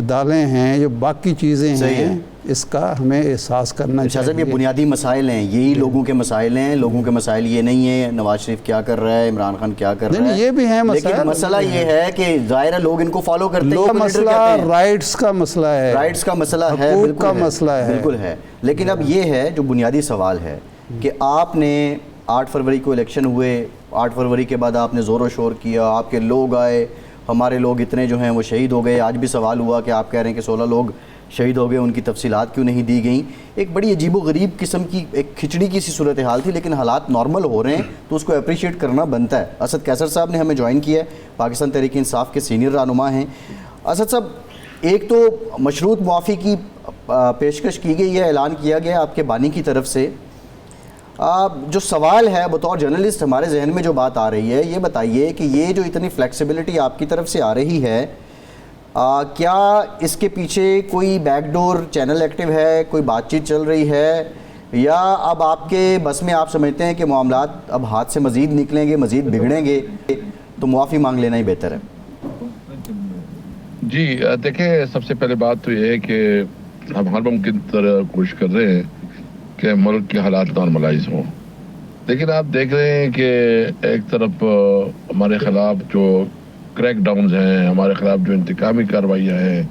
دالیں ہیں، جو باقی چیزیں ہیں، اس کا ہمیں احساس کرنا ارشاد صاحب، چاہیے۔ یہ بنیادی مسائل ہیں، یہی لوگوں کے مسائل ہیں۔ لوگوں کے مسائل یہ نہیں ہیں نواز شریف کیا کر رہا ہے، عمران خان کیا کر رہا ہے، یہ بھی ہیں مسائل، لیکن مسئلہ یہ ہے کہ ظاہر ہے لوگ ان کو فالو کرتے ہیں۔ مسئلہ رائٹس کا مسئلہ ہے، رائٹس کا مسئلہ ہے، حقوق کا مسئلہ ہے، بالکل ہے۔ لیکن اب یہ ہے جو بنیادی سوال ہے کہ آپ نے 8 فروری کو الیکشن ہوئے، 8 فروری کے بعد آپ نے زور و شور کیا، آپ کے لوگ آئے، ہمارے لوگ اتنے جو ہیں وہ شہید ہو گئے۔ آج بھی سوال ہوا کہ آپ کہہ رہے ہیں کہ 16 لوگ شہید ہو گئے، ان کی تفصیلات کیوں نہیں دی گئیں؟ ایک بڑی عجیب و غریب قسم کی ایک کھچڑی کی سی صورتحال تھی، لیکن حالات نارمل ہو رہے ہیں تو اس کو اپریشیٹ کرنا بنتا ہے۔ اسد قیصر صاحب نے ہمیں جوائن کیا ہے، پاکستان تحریک انصاف کے سینئر رہنما ہیں۔ اسد صاحب، ایک تو مشروط معافی کی پیشکش کی گئی ہے، اعلان کیا گیا آپ کے بانی کی طرف سے۔ جو سوال ہے بطور جرنلسٹ ہمارے ذہن میں جو بات آ رہی ہے، یہ بتائیے کہ یہ جو اتنی فلیکسیبلٹی آپ کی طرف سے آ رہی ہے، کیا اس کے پیچھے کوئی بیک ڈور چینل ایکٹیو ہے، کوئی بات چیت چل رہی ہے، یا اب آپ کے بس میں آپ سمجھتے ہیں کہ معاملات اب ہاتھ سے مزید نکلیں گے، مزید بگڑیں گے، تو معافی مانگ لینا ہی بہتر ہے؟ جی دیکھیں، سب سے پہلے بات تو یہ ہے کہ ہم ہر ممکن طرح کوشش کر رہے ہیں کہ ملک کے حالات نارملائز ہوں، لیکن آپ دیکھ رہے ہیں کہ ایک طرف ہمارے خلاف جو کریک ڈاؤنز ہیں، ہمارے خلاف جو انتقامی کارروائیاں ہیں،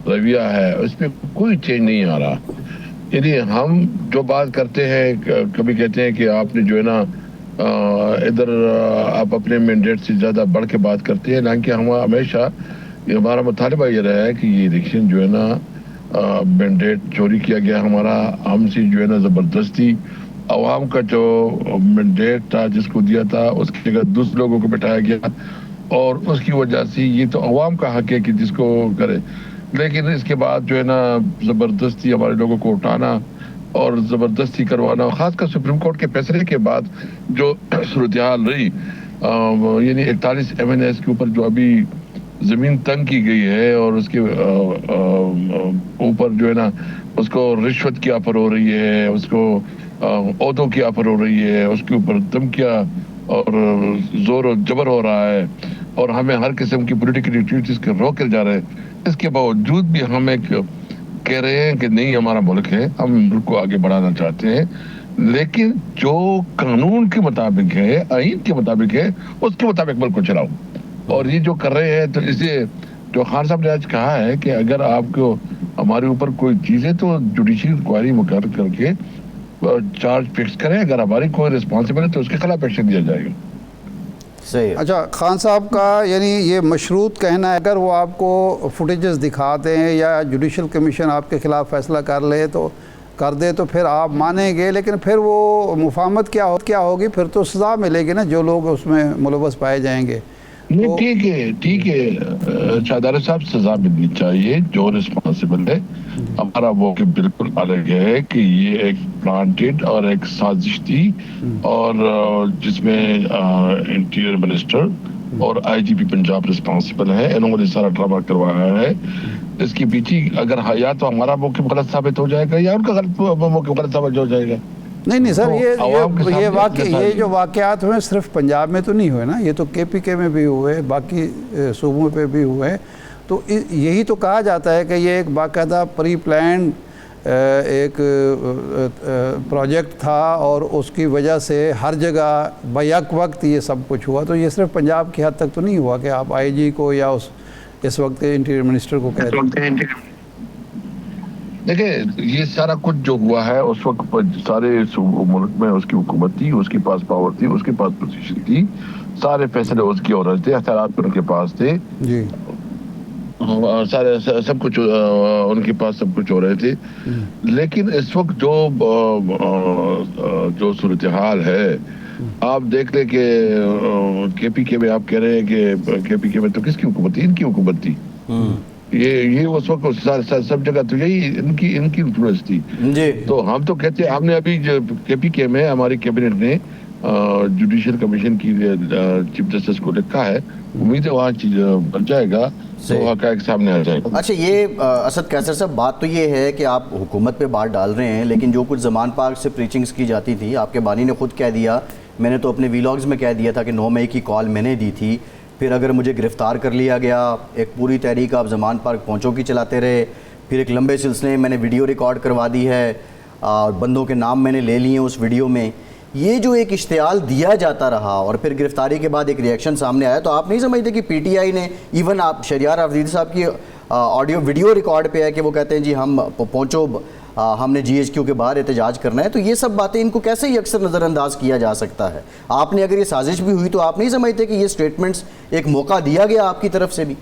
رویہ ہے، اس میں کوئی چینج نہیں آ رہا۔ یعنی ہم جو بات کرتے ہیں، کبھی کہتے ہیں کہ آپ نے جو ہے نا ادھر آپ اپنے مینڈیٹ سے زیادہ بڑھ کے بات کرتے ہیں، حالانکہ ہم ہمیشہ ہمارا مطالبہ یہ رہا ہے کہ یہ الیکشن جو ہے نا مینڈیٹ چوری کیا گیا ہمارا، ہم سے جو ہے نا زبردستی عوام کا جو مینڈیٹ تھا جس کو دیا تھا اس کی جگہ دوسرے لوگوں کو بٹھایا گیا، اور اس کی وجہ سے یہ تو عوام کا حق ہے کہ جس کو کرے، لیکن اس کے بعد جو ہے نا زبردستی ہمارے لوگوں کو اٹھانا اور زبردستی کروانا، خاص کر سپریم کورٹ کے فیصلے کے بعد جو صورتحال رہی، یعنی 41 MNAs کے اوپر جو ابھی زمین تنگ کی گئی ہے، اور اس کے اوپر جو ہے نا اس کو رشوت کی آفر ہو رہی ہے، اس کو عہدوں کی آفر ہو رہی ہے، اس کے اوپر دھمکیاں اور زور و جبر ہو رہا ہے، اور ہمیں ہر قسم کی پولیٹیکل ایکٹیویٹیز کے روکے جا رہے ہیں۔ اس کے باوجود بھی ہم ایک کہہ رہے ہیں کہ نہیں، ہمارا ملک ہے، ہم ملک کو آگے بڑھانا چاہتے ہیں، لیکن جو قانون کے مطابق ہے، آئین کے مطابق ہے، اس کے مطابق ملک کو چلاؤ۔ اور یہ جو کر رہے ہیں، تو اسے جو خان صاحب نے آج کہا ہے کہ اگر آپ کو ہمارے اوپر کوئی چیز ہے تو جوڈیشل انکوائری مقرر کر کے چارج فکس کریں، اگر ہماری کوئی رسپانسبل ہے تو اس کے خلاف ایکشن دیا جائے گا۔ صحیح۔ اچھا، خان صاحب کا یعنی یہ مشروط کہنا ہے، اگر وہ آپ کو فوٹیجز دکھا دیں یا جوڈیشل کمیشن آپ کے خلاف فیصلہ کر دے تو پھر آپ مانیں گے، لیکن پھر وہ مفاہمت کیا ہوگی؟ پھر تو سزا ملے گی نا جو لوگ اس میں ملوث پائے جائیں گے۔ نہیں، ٹھیک ہے شاہدار صاحب، سزا ملنی چاہیے جو رسپانسبل ہے۔ ہمارا موقف بالکل الگ ہے کہ یہ ایک پلانٹڈ اور ایک سازش تھی، اور جس میں انٹیریئر منسٹر اور IGP پنجاب رسپانسبل ہے، انہوں نے سارا ڈرامہ کروایا ہے۔ اس کی پیچھے اگر یا تو ہمارا موقف غلط ثابت ہو جائے گا یا ان کا موقف غلط ثابت ہو جائے گا۔ نہیں سر، یہ جو واقعات ہوئے صرف پنجاب میں تو نہیں ہوئے نا، یہ تو KPK میں بھی ہوئے، باقی صوبوں پہ بھی ہوئے، تو یہی تو کہا جاتا ہے کہ یہ ایک باقاعدہ پری پلانڈ ایک پروجیکٹ تھا، اور اس کی وجہ سے ہر جگہ بیک وقت یہ سب کچھ ہوا۔ تو یہ صرف پنجاب کی حد تک تو نہیں ہوا کہ آپ IG کو یا اس وقت کے انٹیریئر منسٹر کو کہتے ہیں۔ دیکھیں، یہ سارا کچھ جو ہوا ہے اس وقت سارے ملک میں اس کی حکومت تھی، اس کے پاس پاور تھی، اس کے پاس پوزیشن تھی، سارے فیصلے اس کی ہو رہے تھے، اختیارات ان کے پاس تھے، جی سارے سب کچھ ان کے پاس سب کچھ ہو رہے تھے۔ لیکن اس وقت جو صورتحال ہے، آپ دیکھ لیں کہ KPK میں آپ کہہ رہے ہیں کہ KPK میں تو کس کی حکومت تھی؟ ان کی حکومت تھی۔ یہ اس وقت سب جگہ تو یہی ان کی انفلوئنس تھی۔ تو ہم تو کہتے ہیں، ہم نے ابھی KPK میں ہماری کیبنٹ نے جوڈیشل کمیشن کی چیف جسٹس کو لکھا ہے، امید ہے وہاں چیز بن جائے گا تو حقائق سامنے آ جائے گا۔ اچھا، یہ اسد قیصر صاحب، بات تو یہ ہے کہ آپ حکومت پہ بات ڈال رہے ہیں، لیکن جو کچھ زمان پاک سے پریچنگز کی جاتی تھی، آپ کے بانی نے خود کہہ دیا، میں نے تو اپنے ویلاگز میں کہہ دیا تھا کہ 9 مئی کی کال میں نے دی تھی پھر اگر مجھے گرفتار کر لیا گیا، ایک پوری تحریک آپ زمان پارک پہنچوں کی چلاتے رہے، پھر ایک لمبے سلسلے میں نے ویڈیو ریکارڈ کروا دی ہے اور بندوں کے نام میں نے لے لیے اس ویڈیو میں. یہ جو ایک اشتعال دیا جاتا رہا اور پھر گرفتاری کے بعد ایک ریئیکشن سامنے آیا، تو آپ نہیں سمجھتے کہ پی ٹی آئی نے ایون آپ شہریار آفریدی صاحب کی آڈیو ویڈیو ریکارڈ پہ ہے کہ وہ کہتے ہیں جی ہم پہنچو، ہم نے جی ایچ کیو کے باہر احتجاج کرنا ہے، تو یہ سب باتیں ان کو کیسے ہی اکثر نظر انداز کیا جا سکتا ہے؟ آپ نے اگر یہ سازش بھی ہوئی تو آپ نہیں سمجھتے کہ یہ سٹیٹمنٹس ایک موقع دیا گیا آپ کی طرف سے بھی؟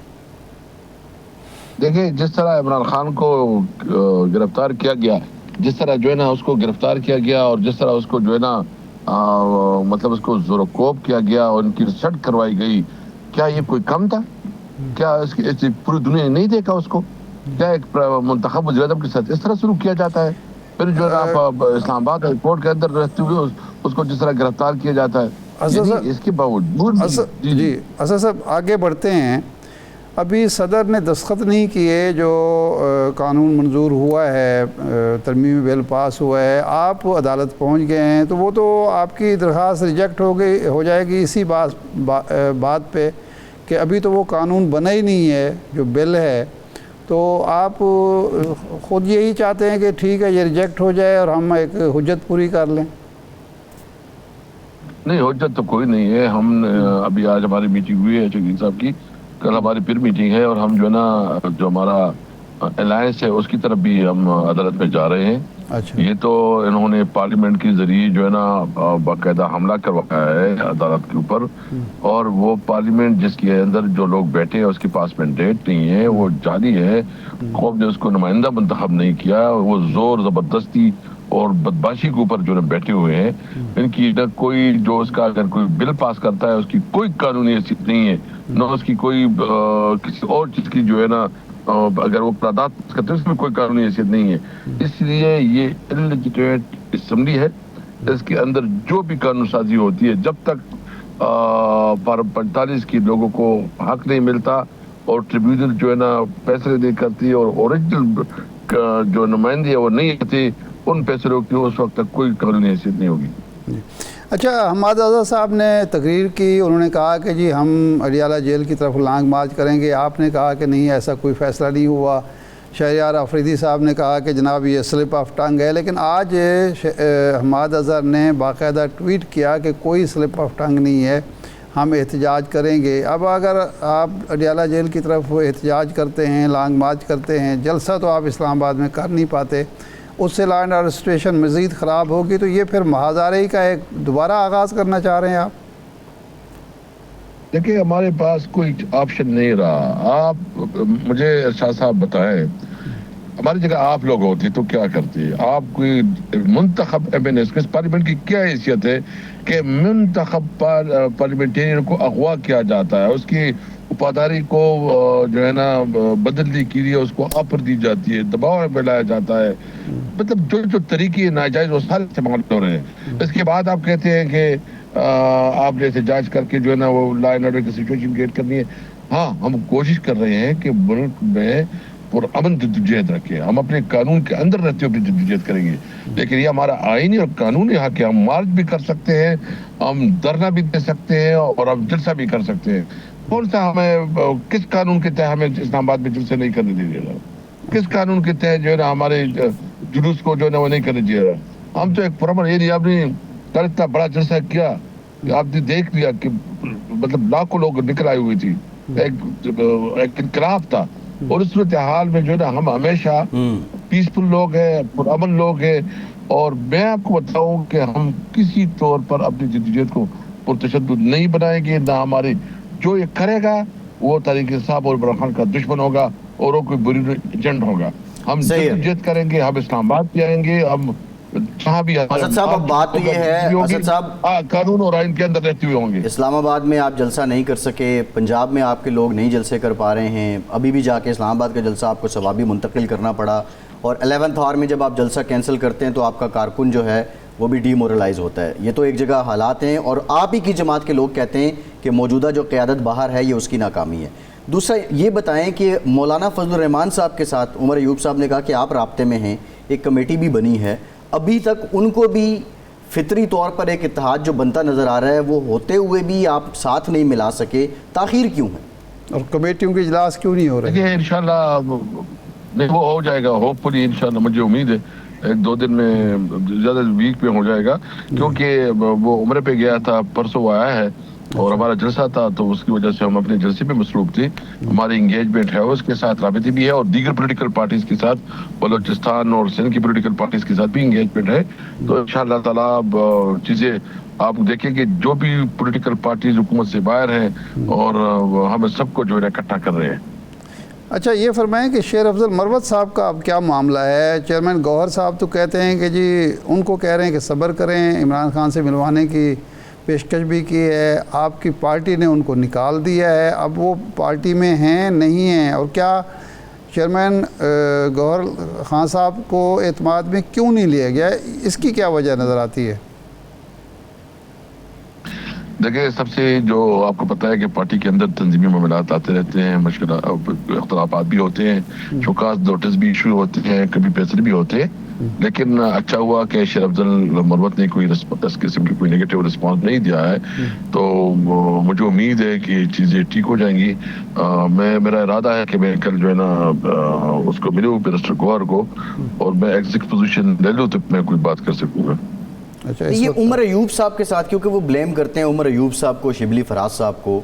دیکھیں جس طرح عمران خان کو گرفتار کیا گیا، جس طرح جو ہے نا اس کو گرفتار کیا گیا، اور جس طرح اس کو جو ہے نا مطلب اس کو زور و کوب کیا گیا اور ان کی ریسرچ کروائی گئی، کیا یہ کوئی کم تھا؟ کیا اس کی پوری دنیا نے نہیں دیکھا اس کو؟ کیا ایک منتخب وزیر اعظم کے ساتھ اس طرح سلوک کیا جاتا ہے؟ پھر جو ہے نا آپ اسلام آباد ایئرپورٹ کے اندر رہتے ہوئے اس کو جس طرح گرفتار کیا جاتا ہے، اس کے باوجود جی اسد صاحب آگے بڑھتے ہیں. ابھی صدر نے دستخط نہیں کیے جو قانون منظور ہوا ہے، ترمیمی بل پاس ہوا ہے، آپ عدالت پہنچ گئے ہیں، تو وہ تو آپ کی درخواست ریجیکٹ ہو جائے گی اسی بات پہ کہ ابھی تو وہ قانون بنا ہی نہیں ہے جو بل ہے. تو آپ خود یہی چاہتے ہیں کہ ٹھیک ہے یہ ریجیکٹ ہو جائے اور ہم ایک حجت پوری کر لیں؟ نہیں، حجت تو کوئی نہیں ہے. ہم ابھی آج ہماری میٹنگ ہوئی ہے شکیل صاحب کی، کل ہماری پھر میٹنگ ہے، اور ہم جو ہے نا جو ہمارا الائنس ہے اس کی طرف بھی ہم عدالت میں جا رہے ہیں. اچھا، یہ تو انہوں نے پارلیمنٹ کے ذریعے جو ہے نا باقاعدہ حملہ کروایا ہے عدالت کے اوپر، اور وہ پارلیمنٹ جس کے اندر جو لوگ بیٹھے ہیں اس کے پاس مینڈیٹ نہیں ہے، وہ جعلی ہے. قوم نے اس کو نمائندہ منتخب نہیں کیا، وہ زور زبردستی اور بدماشی کے اوپر جو بیٹھے ہوئے ہیں. ان کی نہ کوئی جو اس کا اگر کوئی بل پاس کرتا ہے اس کی کوئی قانونی حیثیت نہیں ہے، نہ اس کی کوئی کسی اور چیز کی جو ہے نا اگر وہ قرارداد پاس کرتے ہیں اس میں کوئی قانونی حیثیت نہیں ہے. اس لیے یہ انلیجیٹمیٹ اسمبلی ہے، اس کے اندر جو بھی قانون سازی ہوتی ہے جب تک 45 کی لوگوں کو حق نہیں ملتا اور ٹریبیونل جو ہے نا فیصلے نہیں کرتی اور اوریجنل جو نمائندے ہیں وہ نہیں آتے، ان فیصلوں کی اس وقت تک کوئی قانونی حیثیت نہیں ہوگی. اچھا، حماد آزاد صاحب نے تقریر کی، انہوں نے کہا کہ جی ہم اڈیالہ جیل کی طرف لانگ مارچ کریں گے. آپ نے کہا کہ نہیں، ایسا کوئی فیصلہ نہیں ہوا. شہریار آفریدی صاحب نے کہا کہ جناب یہ سلپ آف ٹنگ ہے. لیکن آج حماد اظہر نے باقاعدہ ٹویٹ کیا کہ کوئی سلپ آف ٹنگ نہیں ہے، ہم احتجاج کریں گے. اب اگر آپ اڈیالہ جیل کی طرف احتجاج کرتے ہیں، لانگ مارچ کرتے ہیں، جلسہ تو آپ اسلام آباد میں کر نہیں پاتے، اس سے لا اینڈ آرڈر سچویشن مزید خراب ہوگی، تو یہ پھر محاذاری کا ایک دوبارہ آغاز کرنا چاہ رہے ہیں آپ؟ دیکھیں ہمارے پاس کوئی آپشن نہیں رہا. آپ مجھے ارشاد صاحب بتائیں، ہماری جگہ آپ لوگ ہوتے تو کیا کرتے؟ آپ کوئی منتخب ایم این ایس پارلیمنٹ کی کیا حیثیت ہے کہ منتخب پارلیمنٹرین کو اغوا کیا جاتا ہے، اس کی وفاداری کو جو ہے نا بدلنے کے لیے اس کو آفر دی جاتی ہے، دباؤ میں لایا جاتا ہے. مطلب جو طریقے ناجائز وہ سارے استعمال ہو رہے ہیں. اس کے بعد آپ کہتے ہیں کہ آپ نے احتجاج کر کے جو ہے نا وہ لا اینڈ آرڈر کی سچویشن کریٹ کرنی ہے. ہاں، ہم کوشش کر رہے ہیں کہ ملک میں پرامن جدوجہد رکھیں، ہم اپنے قانون کے اندر رہتے ہوئے جدوجہد کریں گے. لیکن یہ ہمارا آئینی اور قانونی حق ہے، ہم مارچ بھی کر سکتے ہیں، ہم دھرنا بھی دے سکتے ہیں اور ہم جلسہ بھی کر سکتے ہیں. کون سا ہمیں کس قانون کے تحت ہمیں اسلام آباد میں جلسے نہیں کرنے دے رہا؟ کس قانون کے تحت جو ہے نا ہمارے جلوس کو جو ہے نا وہ نہیں کرنے دے رہا؟ ہم تو ایک پرامن، یہ نہیں آپ نے کل اتنا بڑا جلسہ کیا، آپ نے دیکھ لیا کہ مطلب لاکھوں لوگ نکل آئے ہوئے تھی، ایک انقلاب تھا. اور اس صورتحال میں جو ہے نا ہم ہمیشہ پیسفل لوگ ہیں، پرامن لوگ ہیں. اور میں آپ کو بتاؤں کہ ہم کسی طور پر اپنی جدوجہد کو پرتشدد نہیں بنائیں گے. نہ ہمارے جو یہ کرے گا وہ طریق انصاف اور عمران خان کا دشمن ہوگا اور وہ کوئی بری ایجنٹ ہوگا. ہم جدوجہد کریں گے، ہم اسلام آباد بھی آئیں گے، ہم جہاں بھی اسد صاحب اب بات تو یہ ہے، اسد صاحب قانون اور آئین کے اندر رہتے ہوئے ہوں گے. اسلام آباد میں آپ جلسہ نہیں کر سکے، پنجاب میں آپ کے لوگ نہیں جلسے کر پا رہے ہیں، ابھی بھی جا کے اسلام آباد کا جلسہ آپ کو ثوابی منتقل کرنا پڑا، اور 11th آور میں جب آپ جلسہ کینسل کرتے ہیں تو آپ کا کارکن جو ہے وہ بھی ڈی مورلائز ہوتا ہے. یہ تو ایک جگہ حالات ہیں، اور آپ ہی کی جماعت کے لوگ کہتے ہیں کہ موجودہ جو قیادت باہر ہے یہ اس کی ناکامی ہے. دوسرا یہ بتائیں کہ مولانا فضل الرحمان صاحب کے ساتھ عمر ایوب صاحب نے کہا کہ آپ رابطے میں ہیں، ایک کمیٹی بھی بنی ہے، ابھی تک ان کو بھی فطری طور پر ایک اتحاد جو بنتا نظر آ رہا ہے وہ ہوتے ہوئے بھی آپ ساتھ نہیں ملا سکے، تاخیر کیوں ہے؟ اور کمیٹیوں کے اجلاس کیوں نہیں ہو رہے؟ دیکھیے انشاءاللہ نہیں وہ ہو جائے گا، ہوپ فلی انشاءاللہ مجھے امید ہے 1-2 دن میں، زیادہ ویک میں ہو جائے گا، کیونکہ وہ عمرے پہ گیا تھا، پرسوں وہ آیا ہے اور ہمارا جلسہ تھا، تو اس کی وجہ سے ہم اپنے جلسے پہ مصروف تھے. ہماری انگیجمنٹ ہے اس کے ساتھ، رابطے بھی ہے، اور دیگر پولیٹیکل پارٹیز کے ساتھ، بلوچستان اور سندھ کی پولیٹیکل پارٹیز کے ساتھ بھی انگیجمنٹ ہے. تو انشاءاللہ تعالیٰ چیزیں آپ دیکھیں کہ جو بھی پولیٹیکل پارٹیز حکومت سے باہر ہیں اور ہم سب کو جو ہے اکٹھا کر رہے ہیں. اچھا یہ فرمائیں کہ شیر افضل مروت صاحب کا اب کیا معاملہ ہے؟ چیئرمین گوہر صاحب تو کہتے ہیں کہ جی ان کو کہہ رہے ہیں کہ صبر کریں، عمران خان سے ملوانے کی پیشکش بھی کی ہے، آپ کی پارٹی نے ان کو نکال دیا ہے، اب وہ پارٹی میں ہیں نہیں ہیں، اور کیا چیئرمین گوہر خان صاحب کو اعتماد میں کیوں نہیں لیا گیا؟ اس کی کیا وجہ نظر آتی ہے؟ دیکھیں سب سے جو آپ کو پتہ ہے کہ پارٹی کے اندر تنظیمی معاملات آتے رہتے ہیں، اختلافات بھی ہوتے ہیں، شوکاز نوٹس بھی ایشو ہوتے ہیں، کبھی فیصلے بھی ہوتے ہیں، لیکن اچھا ہوا کہ شیر افضل مروت نے کوئی اس قسم کی کوئی نیگیٹو رسپانس نہیں دیا ہے، تو مجھے امید ہے کہ چیزیں ٹھیک ہو جائیں گی. میرا ارادہ ہے کہ میں کل جو ہے نا اس کو ملوں منسٹر گوہر کو، اور میں ایگزیکٹ پوزیشن لے لوں تو میں کوئی بات کر سکوں گا. اچھا یہ عمر ایوب صاحب کے ساتھ کیونکہ وہ بلیم کرتے ہیں عمر ایوب صاحب کو، شبلی فراز صاحب کو،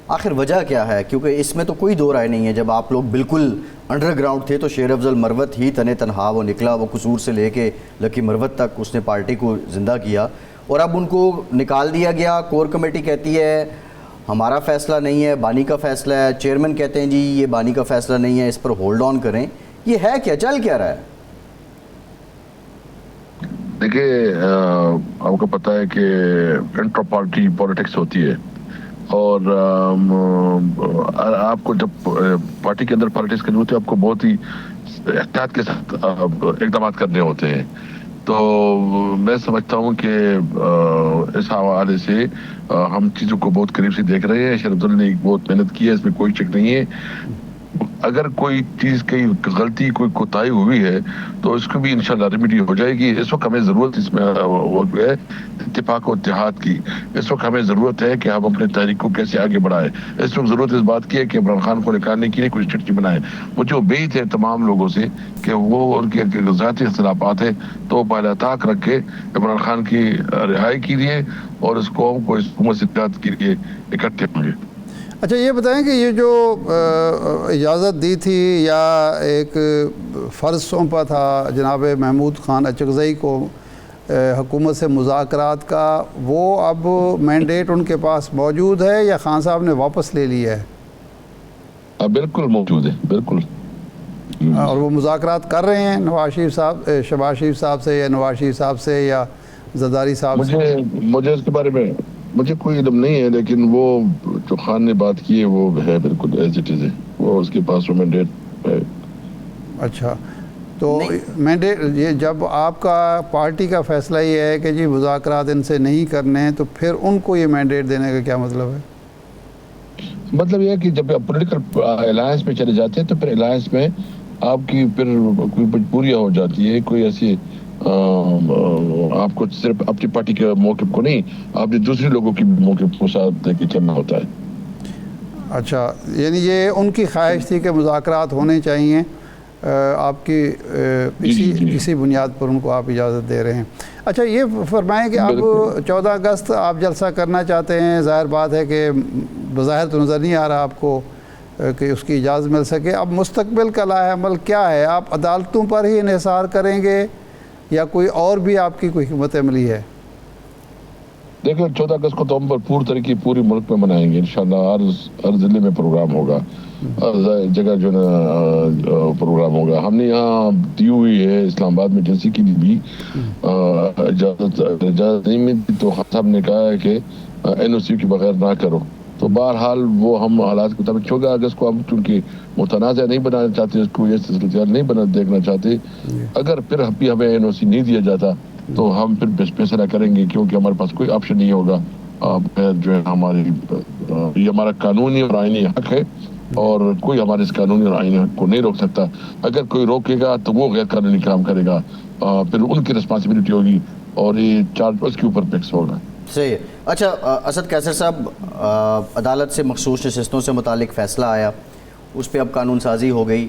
آخر وجہ کیا ہے؟ کیونکہ اس میں تو کوئی دو رائے نہیں ہے، جب آپ لوگ بالکل انڈر گراؤنڈ تھے تو شیر افضل مروت ہی تنے تنہا وہ نکلا، وہ قصور سے لے کے لکی مروت تک اس نے پارٹی کو زندہ کیا، اور اب ان کو نکال دیا گیا. کور کمیٹی کہتی ہے ہمارا فیصلہ نہیں ہے، بانی کا فیصلہ ہے، چیئرمین کہتے ہیں جی یہ بانی کا فیصلہ نہیں ہے، اس پر ہولڈ آن کریں. یہ ہے کیا، چل کیا رہا ہے؟ دیکھیے آپ کو پتہ ہے کہ انٹر پارٹی پولیٹکس ہوتی ہے، اور آپ کو جب پارٹی کے اندر پالیٹکس کرنی ہوتی ہے آپ کو بہت ہی احتیاط کے ساتھ اقدامات کرنے ہوتے ہیں. تو میں سمجھتا ہوں کہ اس حوالے سے ہم چیزوں کو بہت قریب سے دیکھ رہے ہیں. شیر افضل نے بہت محنت کی ہے، اس میں کوئی شک نہیں ہے. اگر کوئی چیز کی غلطی کوئی کوتاہی ہوئی ہے تو اس کو بھی انشاءاللہ ریمیڈی ہو جائے گی. اس وقت ہمیں ضرورت اس میں وہ ہے اتفاق و اتحاد کی. اس وقت ہمیں ضرورت ہے کہ ہم اپنے تحریک کو کیسے آگے بڑھائیں. اس وقت ضرورت اس بات کی ہے کہ عمران خان کو نکالنے کے لیے کوئی اسٹریٹجی بنائے. مجھے امید ہے تمام لوگوں سے کہ وہ ان کے ذاتی اختلافات ہیں تو بالا طاق رکھ کے عمران خان کی رہائی کے لیے اور اس قوم کو اس حکومت سے اتحاد کے لیے اکٹھے ہوں گے. اچھا یہ بتائیں کہ یہ جو اجازت دی تھی یا ایک فرض سونپا تھا جناب محمود خان اچکزئی کو حکومت سے مذاکرات کا، وہ اب مینڈیٹ ان کے پاس موجود ہے یا خان صاحب نے واپس لے لیا ہے؟ بالکل موجود ہے، بالکل. اور وہ مذاکرات کر رہے ہیں نواز شریف صاحب، شہباز شریف صاحب سے یا نواز شریف صاحب سے یا زرداری صاحب سے؟ مجھے اس کے بارے میں مجھے کوئی علم نہیں ہے، لیکن وہ جو خان نے بات کی ہے وہ ہے بالکل ایز اٹ از ہے، وہ اس کے پاس وہ مینڈیٹ ہے. اچھا تو مینڈیٹ یہ جب آپ کا پارٹی کا فیصلہ یہ ہے کہ جی مذاکرات ان سے نہیں کرنے ہیں تو پھر ان کو یہ مینڈیٹ دینے کا کیا مطلب ہے؟ مطلب یہ ہے کہ جب آپ پولیٹیکل الائنس میں چلے جاتے ہیں تو پھر الائنس میں آپ کی پھر کوئی مجبوریاں ہو جاتی ہے. کوئی ایسی آپ کو صرف اپنی پارٹی کے موقف کو نہیں، آپ نے دوسرے لوگوں کی موقف کو ساتھ لے کے چلنا ہوتا ہے. اچھا یعنی یہ ان کی خواہش تھی کہ مذاکرات ہونے چاہیے، آپ کی اسی بنیاد پر ان کو آپ اجازت دے رہے ہیں. اچھا یہ فرمائیں کہ اب 14 اگست آپ جلسہ کرنا چاہتے ہیں، ظاہر بات ہے کہ بظاہر تو نظر نہیں آ رہا آپ کو کہ اس کی اجازت مل سکے. اب مستقبل کا لاہ عمل کیا ہے؟ آپ عدالتوں پر ہی انحصار کریں گے یا کوئی اور بھی آپ کی کوئی حکمت عملی ہے؟ دیکھیں 14 اگست کو تو ہم پور طریقے پوری ملک میں منائیں گے انشاءاللہ. ہر ضلع میں پروگرام ہوگا، ہر جگہ جو ہے پروگرام ہوگا. ہم نے یہاں دی ہوئی ہے اسلام آباد میں جلسے کی بھی اجازت نہیں ملتی، تو خان صاحب نے کہا ہے کہ NOC کے بغیر نہ کرو. تو بہرحال وہ ہم حالات کے مطابق 14 اگست کو ہم چونکہ متنازع نہیں بنانا چاہتے، اس کو یہ صورتحال نہیں دیکھنا چاہتے. اگر پھر بھی ہمیں NOC نہیں دیا جاتا تو ہم پھر فیصلہ کریں گے، کیونکہ ہمارے پاس کوئی آپشن نہیں ہوگا. جو ہے ہماری یہ ہمارا قانونی اور آئینی حق ہے اور کوئی ہمارے اس قانونی اور آئینی حق کو نہیں روک سکتا. اگر کوئی روکے گا تو وہ غیر قانونی کام کرے گا، پھر ان کی رسپانسبلٹی ہوگی اور یہ چارج اس کے اوپر فکس ہوگا. صحیح ہے. اچھا اسد قیصر صاحب، عدالت سے مخصوص نشستوں سے متعلق فیصلہ آیا، اس پہ اب قانون سازی ہو گئی.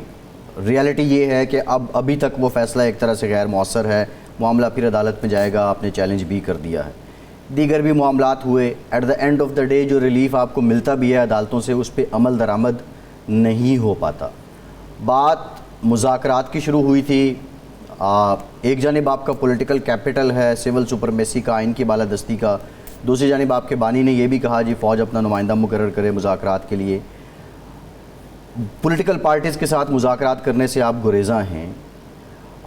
ریالٹی یہ ہے کہ ابھی تک وہ فیصلہ ایک طرح سے غیر مؤثر ہے، معاملہ پھر عدالت میں جائے گا، آپ نے چیلنج بھی کر دیا ہے. دیگر بھی معاملات ہوئے، at the end of the day جو ریلیف آپ کو ملتا بھی ہے عدالتوں سے، اس پہ عمل درآمد نہیں ہو پاتا. بات مذاکرات کی شروع ہوئی تھی. ایک جانب آپ کا پولیٹیکل کیپٹل ہے، سول سپرمیسی کا، آئین کی بالادستی کا. دوسری جانب آپ کے بانی نے یہ بھی کہا جی فوج اپنا نمائندہ مقرر کرے مذاکرات کے لیے. پولیٹیکل پارٹیز کے ساتھ مذاکرات کرنے سے آپ گریزاں ہیں.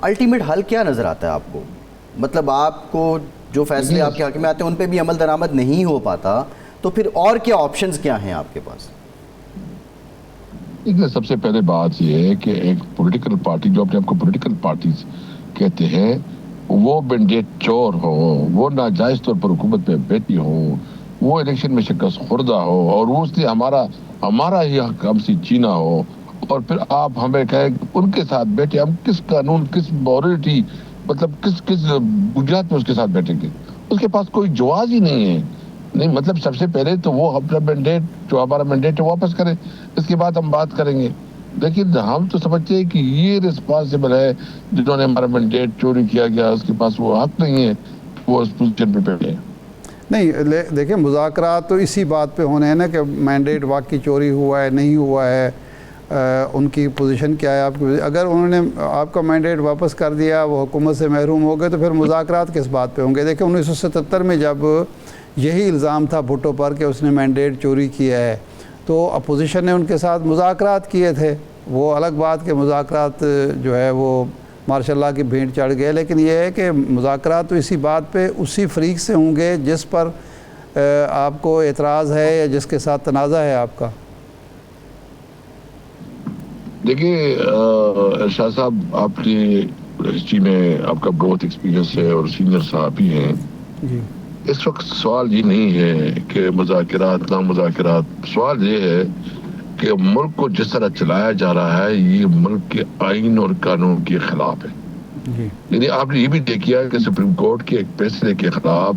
الٹیمیٹ حل کیا نظر آتا ہے آپ کو؟ مطلب آپ کو جو فیصلے آپ کے حق میں آتے ہیں ان پہ بھی عمل درآمد نہیں ہو پاتا، تو پھر اور کیا آپشنز کیا ہیں آپ کے پاس؟ سب سے پہلے بات یہ ہے کہ ایک پولیٹیکل پارٹی جو اپنے آپ کو پولیٹیکل پارٹیز کہتے ہیں، وہ مینڈیٹ چور ہو، وہ ناجائز طور پر حکومت میں بیٹھی ہو، وہ الیکشن میں شکست خوردہ ہو، اور وہ اس نے ہمارا ہی حق ہم سے چینا ہو، اور پھر آپ ہمیں کہیں ان کے ساتھ بیٹھے. ہم کس قانون، کس مورلٹی، مطلب کس بنیاد پہ اس کے ساتھ بیٹھیں گے؟ اس کے پاس کوئی جواز ہی نہیں ہے. نہیں مطلب سب سے پہلے تو وہ اپنا مینڈیٹ، جو ہمارا مینڈیٹ ہے، واپس کرے، اس کے بعد ہم بات کریں گے. لیکن ہم تو سمجھتے ہیں کہ یہ رسپانسبل ہے جنہوں نے ہمارا مینڈیٹ چوری کیا گیا، اس کے پاس وہ حق نہیں ہے وہ اس پوزیشن پہ بیٹھے. نہیں دیکھیں، مذاکرات تو اسی بات پہ ہونے ہیں نا کہ مینڈیٹ واقعی چوری ہوا ہے نہیں ہوا ہے، ان کی پوزیشن کیا ہے. آپ کی اگر انہوں نے آپ کا مینڈیٹ واپس کر دیا، وہ حکومت سے محروم ہو گئے، تو پھر مذاکرات کس بات پہ ہوں گے؟ دیکھیں 1977 میں جب یہی الزام تھا بھٹو پر کہ اس نے مینڈیٹ چوری کیا ہے، تو اپوزیشن نے ان کے ساتھ مذاکرات کیے تھے. وہ الگ بات کہ مذاکرات جو ہے وہ ماشاء اللہ کی بھینٹ چڑھ گئے، لیکن یہ ہے کہ مذاکرات تو اسی بات پہ اسی فریق سے ہوں گے جس پر آپ کو اعتراض ہے یا جس کے ساتھ تنازع ہے آپ کا. دیکھیے ارشاد صاحب، آپ کی ہسٹری میں آپ کا بہت ایکسپیرینس ہے اور سینئر صحافی ہیں. جی، اس وقت سوال یہ نہیں ہے کہ مذاکرات نہ مذاکرات، سوال یہ ہے کہ ملک کو جس طرح چلایا جا رہا ہے یہ ملک کے آئین اور قانون کے خلاف ہے. جی، یعنی آپ نے یہ بھی دیکھا کہ سپریم کورٹ کے ایک فیصلے کے خلاف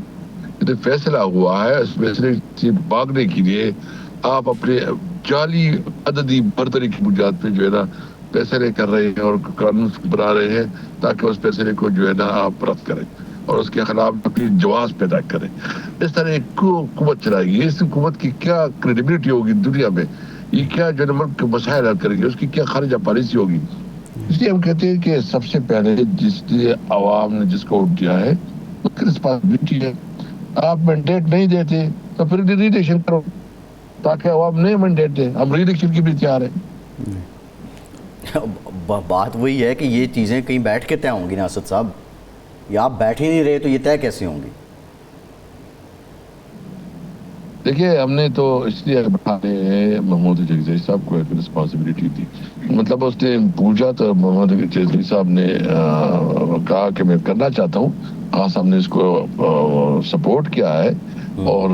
فیصلہ ہوا ہے، اس فیصلے سے بھاگنے کے لیے آپ اپنے جعلی عددی برتری کی بنیاد پہ جو ہے نا فیصلے کر رہے ہیں اور قانون بنا رہے ہیں تاکہ اس فیصلے کو جو ہے نا آپ رد کریں اور اس کے خلاف اپنی جواز پیدا کریں. اس طرح ایک حکومت چلائے گی، اس حکومت کی کیا کریڈیبلٹی ہوگی دنیا میں؟ یہ کیا جو ملک کے مسائل حل کرے گی؟ اس کی کیا خارجہ پالیسی ہوگی؟ اس لیے ہم کہتے ہیں کہ سب سے پہلے جس لیے عوام نے جس کو ووٹ دیا ہے اس کی رسپانسبلٹی ہے. آپ مینڈیٹ نہیں دیتے تو پھر ری الیکشن کرو تاکہ عوام نئے مینڈیٹ دیں. ہم ری الیکشن کی بھی تیار ہیں. بات وہی ہے کہ یہ چیزیں کہیں بیٹھ کے طے ہوں گی نا اسد صاحب، یا آپ بیٹھ ہی نہیں رہے تو یہ طے کیسے ہوں گی؟ دیکھیے ہم نے تو اس لیے بٹھانے ہیں محمود جگزئی صاحب کو ایک رسپانسبلٹی تھی. مطلب اس نے پوچھا تو محمود جگزئی صاحب نے کہا کہ میں کرنا چاہتا ہوں. خاص ہم نے اس کو سپورٹ کیا ہے اور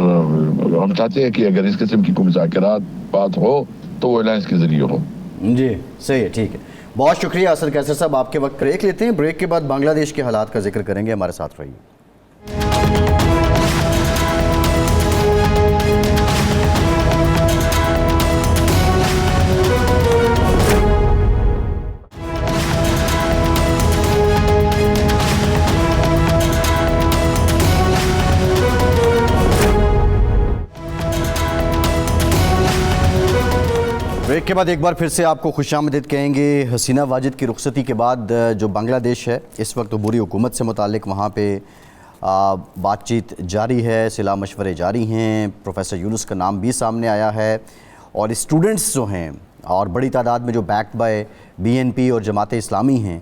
ہم چاہتے ہیں کہ اگر اس قسم کی کوئی مذاکرات بات ہو تو وہ الائنس کے ذریعے ہو. جی صحیح ہے، ٹھیک ہے. بہت شکریہ اسد قیصر صاحب. آپ کے وقت بریک لیتے ہیں، بریک کے بعد بنگلہ دیش کے حالات کا ذکر کریں گے. ہمارے ساتھ رہیے. بریک کے بعد ایک بار پھر سے آپ کو خوش آمدید کہیں گے. حسینہ واجد کی رخصتی کے بعد جو بنگلہ دیش ہے اس وقت عبوری حکومت سے متعلق وہاں پہ بات چیت جاری ہے، صلاح مشورے جاری ہیں. پروفیسر یونس کا نام بھی سامنے آیا ہے اور اسٹوڈنٹس جو ہیں اور بڑی تعداد میں جو بیکڈ بائی BNP اور جماعت اسلامی ہیں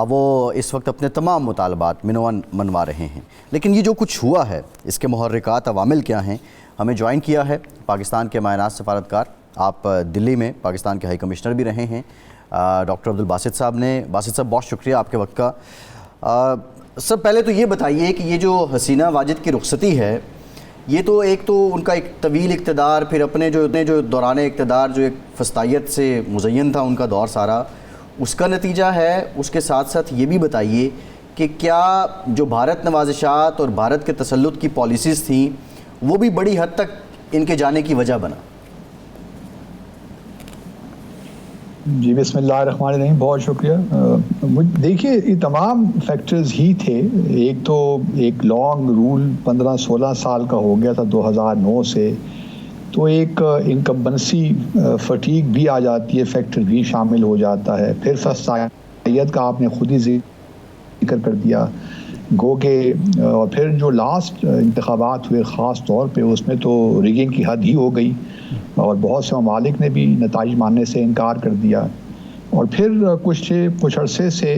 وہ اس وقت اپنے تمام مطالبات منوا رہے ہیں. لیکن یہ جو کچھ ہوا ہے اس کے محرکات عوامل کیا ہیں؟ ہمیں جوائن کیا ہے پاکستان کے ماینات سفارتکار، آپ دلی میں پاکستان کے ہائی کمشنر بھی رہے ہیں، ڈاکٹر عبدالباسط صاحب نے. باسط صاحب بہت شکریہ آپ کے وقت کا. سب پہلے تو یہ بتائیے کہ یہ جو حسینہ واجد کی رخصتی ہے یہ تو ان کا ایک طویل اقتدار، پھر اپنے جو دوران اقتدار جو ایک فسطائیت سے مزین تھا ان کا دور سارا، اس کا نتیجہ ہے. اس کے ساتھ ساتھ یہ بھی بتائیے کہ کیا جو بھارت نوازشات اور بھارت کے تسلط کی پالیسیز تھیں وہ بھی بڑی حد تک ان کے جانے کی وجہ بنا؟ جی بسم اللہ الرحمن الرحیم، بہت شکریہ۔ دیکھیے یہ تمام فیکٹرز ہی تھے۔ ایک تو ایک لانگ رول 15-16 سال کا ہو گیا تھا 2009 سے، تو ایک انکمبنسی فٹیگ بھی آ جاتی ہے، فیکٹر بھی شامل ہو جاتا ہے۔ پھر فسادیت کا آپ نے خود ہی ذکر کر دیا، گو کہ اور پھر جو لاسٹ انتخابات ہوئے خاص طور پہ اس میں تو ریگنگ کی حد ہی ہو گئی اور بہت سے ممالک نے بھی نتائج ماننے سے انکار کر دیا۔ اور پھر کچھ عرصے سے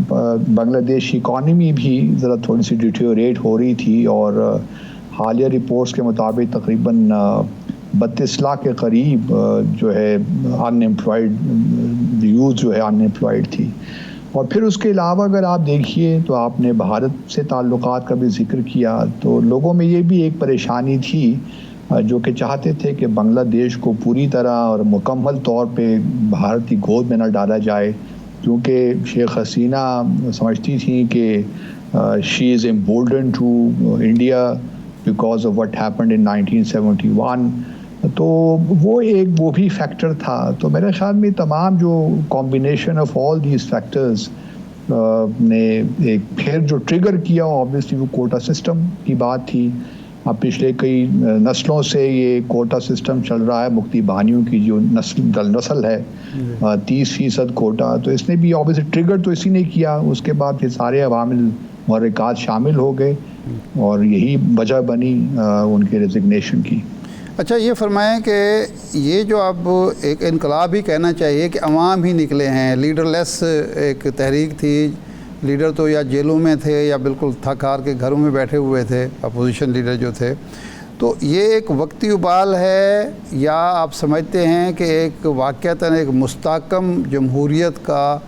بنگلہ دیش اکانومی بھی ذرا تھوڑی سی ڈیٹیوریٹ ہو رہی تھی، اور حالیہ رپورٹس کے مطابق تقریباً 32 لاکھ کے قریب جو ہے ان ایمپلائڈ یوتھ جو ہے ان ایمپلائڈ تھی۔ اور پھر اس کے علاوہ اگر آپ دیکھیے تو آپ نے بھارت سے تعلقات کا بھی ذکر کیا، تو لوگوں میں یہ بھی ایک پریشانی تھی جو کہ چاہتے تھے کہ بنگلہ دیش کو پوری طرح اور مکمل طور پہ بھارت کی گود میں نہ ڈالا جائے، کیونکہ شیخ حسینہ سمجھتی تھیں کہ she is emboldened to India because of what happened in 1971۔ تو وہ بھی فیکٹر تھا۔ تو میرے خیال میں تمام جو combination of all these factors نے ایک پھر جو ٹریگر کیا آبویسلی وہ کوٹا سسٹم کی بات تھی۔ اب پچھلے کئی نسلوں سے یہ کوٹا سسٹم چل رہا ہے، مکتی بہانیوں کی جو نسل ہے 30% کوٹا، تو اس نے بھی آبویسلی ٹریگر تو اسی نے کیا۔ اس کے بعد پھر سارے عوامل محرکات شامل ہو گئے اور یہی وجہ بنی ان کے ریزگنیشن کی۔ اچھا یہ فرمائیں کہ یہ جو اب ایک انقلاب ہی کہنا چاہیے کہ عوام ہی نکلے ہیں، لیڈر لیس ایک تحریک تھی، لیڈر تو یا جیلوں میں تھے یا بالکل تھک ہار کے گھروں میں بیٹھے ہوئے تھے اپوزیشن لیڈر جو تھے، تو یہ ایک وقتی ابال ہے یا آپ سمجھتے ہیں کہ ایک واقعتاً ایک مستحکم جمہوریت کا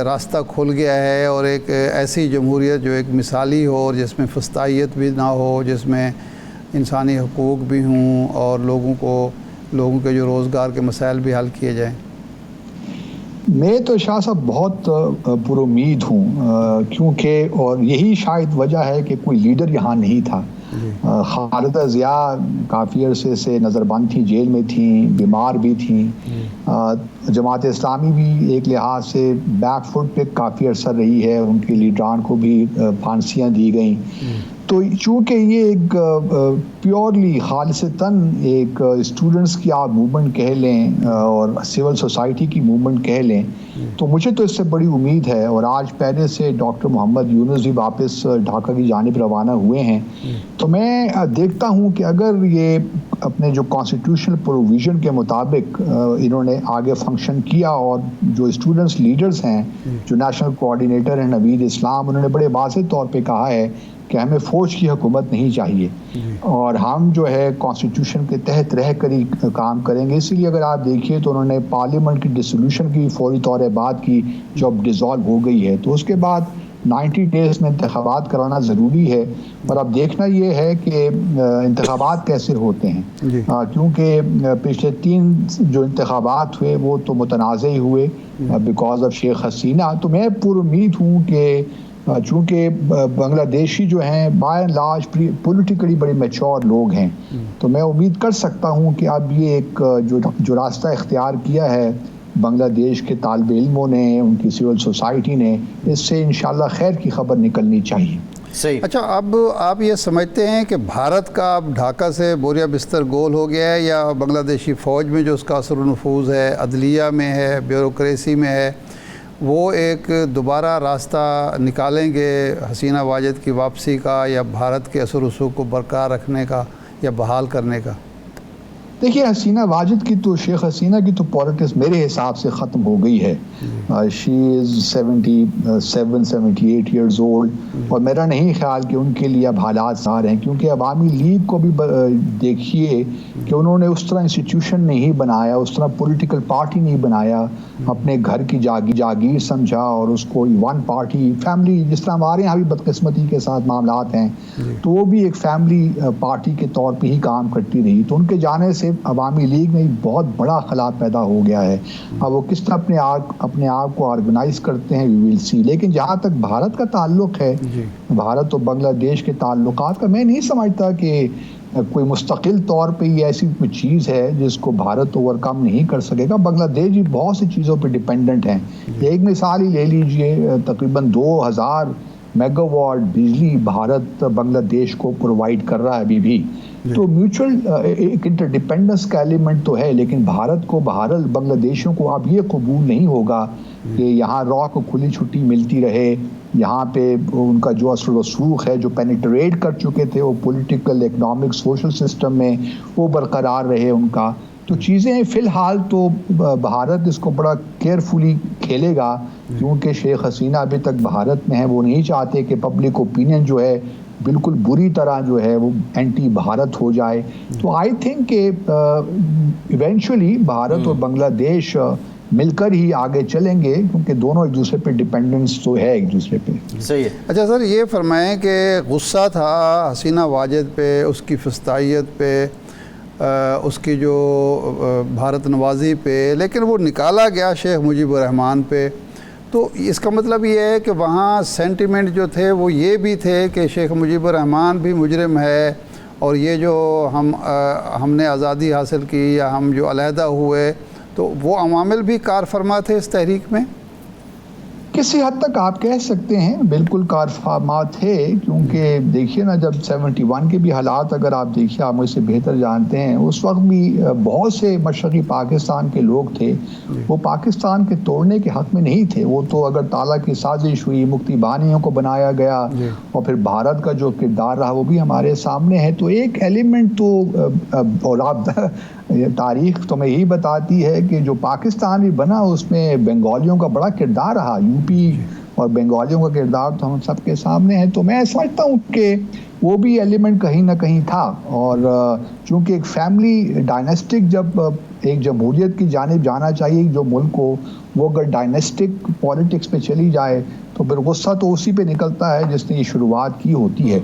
راستہ کھل گیا ہے، اور ایک ایسی جمہوریت جو ایک مثالی ہو اور جس میں فسطائیت بھی نہ ہو، جس میں انسانی حقوق بھی ہوں اور لوگوں کے جو روزگار کے مسائل بھی حل کیے جائیں؟ میں تو شاہ صاحب بہت پر امید ہوں، کیونکہ اور یہی شاید وجہ ہے کہ کوئی لیڈر یہاں نہیں تھا۔ خالدہ ضیاء کافی عرصے سے نظر بند تھیں، جیل میں تھیں، بیمار بھی تھیں۔ جماعت اسلامی بھی ایک لحاظ سے بیک فٹ پہ کافی عرصہ رہی ہے، ان کے لیڈران کو بھی پھانسیاں دی گئیں۔ تو چونکہ یہ ایک پیورلی خالصتاً ایک اسٹوڈنٹس کی آپ موومنٹ کہہ لیں اور سول سوسائٹی کی موومنٹ کہہ لیں، تو مجھے تو اس سے بڑی امید ہے۔ اور آج پہلے سے ڈاکٹر محمد یونس بھی واپس ڈھاکہ کی جانب روانہ ہوئے ہیں، تو میں دیکھتا ہوں کہ اگر یہ اپنے جو کانسٹیٹیوشنل پروویژن کے مطابق انہوں نے آگے فنکشن کیا، اور جو اسٹوڈنٹس لیڈرز ہیں، جو نیشنل کوآرڈینیٹر ہیں نوید اسلام، انہوں نے بڑے واضح طور پہ کہا ہے کہ ہمیں فوج کی حکومت نہیں چاہیے اور ہم جو ہے کانسٹیٹیوشن کے تحت رہ کر ہی کام کریں گے۔ اسی لیے اگر آپ دیکھیے تو انہوں نے پارلیمنٹ کی ڈسولوشن کی فوری طور پہ بات کی جو اب ڈیزالو ہو گئی ہے، تو اس کے بعد 90 ڈیز میں انتخابات کرانا ضروری ہے۔ اور اب دیکھنا یہ ہے کہ انتخابات کیسے ہوتے ہیں، کیونکہ پچھلے 3 جو انتخابات ہوئے وہ تو متنازع ہی ہوئے بیکاز آف شیخ حسینہ۔ تو میں پر امید ہوں کہ چونکہ بنگلہ دیشی جو ہیں بائی اینڈ لارج پولیٹیکلی بڑے میچور لوگ ہیں، تو میں امید کر سکتا ہوں کہ اب یہ ایک جو راستہ اختیار کیا ہے بنگلہ دیش کے طالب علموں نے، ان کی سول سوسائٹی نے، اس سے انشاءاللہ خیر کی خبر نکلنی چاہیے۔ صحیح۔ اچھا اب آپ یہ سمجھتے ہیں کہ بھارت کا اب ڈھاکہ سے بوریا بستر گول ہو گیا ہے، یا بنگلہ دیشی فوج میں جو اس کا اثر و نفوذ ہے، عدلیہ میں ہے، بیوروکریسی میں ہے، وہ ایک دوبارہ راستہ نکالیں گے حسینہ واجد کی واپسی کا، یا بھارت کے اثر و رسوخ کو برقرار رکھنے کا یا بحال کرنے کا؟ دیکھیے حسینہ واجد کی تو، شیخ حسینہ کی تو پالیٹکس میرے حساب سے ختم ہو گئی ہے۔ شی از 78 ایئرز اولڈ، اور میرا نہیں خیال کہ ان کے لیے اب حالات سار ہیں، کیونکہ عوامی لیگ کو بھی دیکھیے کہ انہوں نے اس طرح انسٹیٹیوشن نہیں بنایا، اس طرح پولیٹیکل پارٹی نہیں بنایا، اپنے گھر کی جاگیر سمجھا اور اس کو ون پارٹی فیملی، جس طرح ہمارے یہاں بھی بدقسمتی کے ساتھ معاملات ہیں، تو وہ بھی ایک فیملی پارٹی کے طور پہ ہی کام کرتی رہی۔ تو ان کے جانے سے سے عوامی لیگ میں بہت بڑا خلا پیدا ہو گیا ہے. اب وہ کس طرح اپنے آپ کو آرگنائز کرتے ہیں وی ول سی. لیکن جہاں تک بھارت کا تعلق ہے, بھارت اور بنگلہ دیش کے تعلقات کا, میں نہیں سمجھتا کہ کوئی مستقل طور پہ یہ ایسی کوئی چیز ہے جس کو بھارت اوور کم نہیں کر سکے گا. بنگلہ دیش بھی بہت سی چیزوں پہ ڈیپینڈنٹ ہیں. ایک مثال ہی لے لیجئے, تقریباً 2000 میگا واٹ بجلی بھارت بنگلہ دیش کو پرووائڈ کر رہا ہے ابھی بھی. تو میوچل ایک انٹرڈیپینڈنس کا ایلیمنٹ تو ہے, لیکن بھارت کو بہرحال بنگلہ دیشوں کو اب یہ قبول نہیں ہوگا کہ یہاں را کو کھلی چھٹی ملتی رہے, یہاں پہ ان کا جو اثر و رسوخ ہے جو پینیٹریٹ کر چکے تھے وہ پولیٹیکل, اکنامک, سوشل سسٹم میں, وہ برقرار رہے ان کا. تو چیزیں فی الحال تو بھارت اس کو بڑا کیئرفلی کھیلے گا, کیونکہ شیخ حسینہ ابھی تک بھارت میں ہے. وہ نہیں چاہتے کہ پبلک اوپینین جو ہے بالکل بری طرح جو ہے وہ اینٹی بھارت ہو جائے. تو آئی تھنک کہ ایونچولی بھارت اور بنگلہ دیش مل کر ہی آگے چلیں گے, کیونکہ دونوں ایک دوسرے پہ ڈیپینڈنس تو ہے ایک دوسرے پہ. صحیح ہے. اچھا سر, یہ فرمائیں کہ غصہ تھا حسینہ واجد پہ, اس کی فسطائیت پہ, اس کی جو بھارت نوازی پہ, لیکن وہ نکالا گیا شیخ مجیب الرحمن پہ. تو اس کا مطلب یہ ہے کہ وہاں سینٹیمنٹ جو تھے وہ یہ بھی تھے کہ شیخ مجیب الرحمن بھی مجرم ہے, اور یہ جو ہم نے آزادی حاصل کی یا ہم جو علیحدہ ہوئے, تو وہ عوامل بھی کار فرما تھے اس تحریک میں. کسی حد تک آپ کہہ سکتے ہیں بالکل کار فرما تھے, کیونکہ دیکھیے نا جب 71 کے بھی حالات اگر آپ دیکھیے, آپ مجھ سے بہتر جانتے ہیں, اس وقت بھی بہت سے مشرقی پاکستان کے لوگ تھے وہ پاکستان کے توڑنے کے حق میں نہیں تھے. وہ تو اگر تالا کی سازش ہوئی, مکتی بانیوں کو بنایا گیا, اور پھر بھارت کا جو کردار رہا وہ بھی ہمارے سامنے ہے. تو ایک ایلیمنٹ تو, اور آپ تاریخ تو میں یہی بتاتی ہے کہ جو پاکستان بھی بنا اس میں بنگالیوں کا بڑا کردار رہا. یو پی اور بنگالیوں کا کردار تو ہم سب کے سامنے ہے. تو میں سمجھتا ہوں کہ وہ بھی ایلیمنٹ کہیں نہ کہیں تھا. اور چونکہ ایک فیملی ڈائنسٹک جب ایک جمہوریت کی جانب جانا چاہیے جو ملک کو, وہ اگر ڈائنسٹک پالیٹکس پہ چلی جائے تو پھر غصہ تو اسی پہ نکلتا ہے جس نے یہ شروعات کی ہوتی ہے.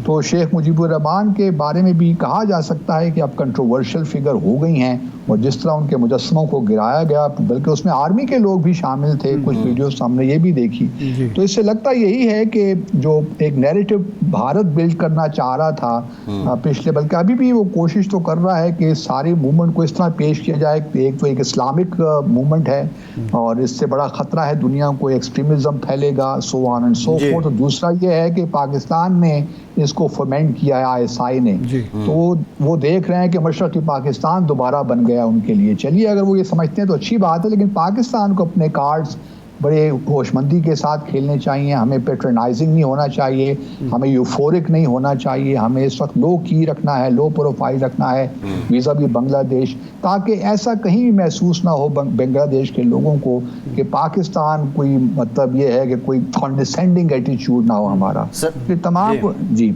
تو شیخ مجیب الرحمن کے بارے میں بھی کہا جا سکتا ہے کہ اب کنٹروورشل فگر ہو گئی ہیں, اور جس طرح ان کے مجسموں کو گرایا گیا, بلکہ اس میں آرمی کے لوگ بھی شامل تھے, کچھ ویڈیوز ہم نے یہ بھی دیکھی. تو اس سے لگتا یہی ہے کہ جو ایک نیریٹو بھارت بلڈ کرنا چاہ رہا تھا پچھلے, بلکہ ابھی بھی وہ کوشش تو کر رہا ہے کہ ساری موومنٹ کو اس طرح پیش کیا جائے. ایک تو ایک اسلامک موومنٹ ہے اور اس سے بڑا خطرہ ہے دنیا کو, ایکسٹریمزم پھیلے گا, سو آن اینڈ سو فورتھ. دوسرا یہ ہے کہ پاکستان نے اس کو فومنٹ کیا ہے ISI نے. تو وہ دیکھ رہے ہیں کہ مشرقی پاکستان دوبارہ بن گیا ان کے لیے. چلیے اگر وہ یہ سمجھتے ہیں تو اچھی بات ہے, لیکن پاکستان کو اپنے کارڈز بڑے ہوش مندی کے ساتھ کھیلنے چاہیے. ہمیں پیٹرنائزنگ نہیں ہونا چاہیے, ہمیں یوفورک نہیں ہونا چاہیے, ہمیں اس وقت لو کی رکھنا ہے, لو پروفائل رکھنا ہے ویزا بھی بنگلہ دیش, تاکہ ایسا کہیں بھی محسوس نہ ہو بنگلہ دیش کے لوگوں کو کہ پاکستان کوئی مطلب یہ ہے کہ کوئی کانڈیسینڈنگ ایٹیچیوڈ نہ ہو ہمارا. یہ تمام جی.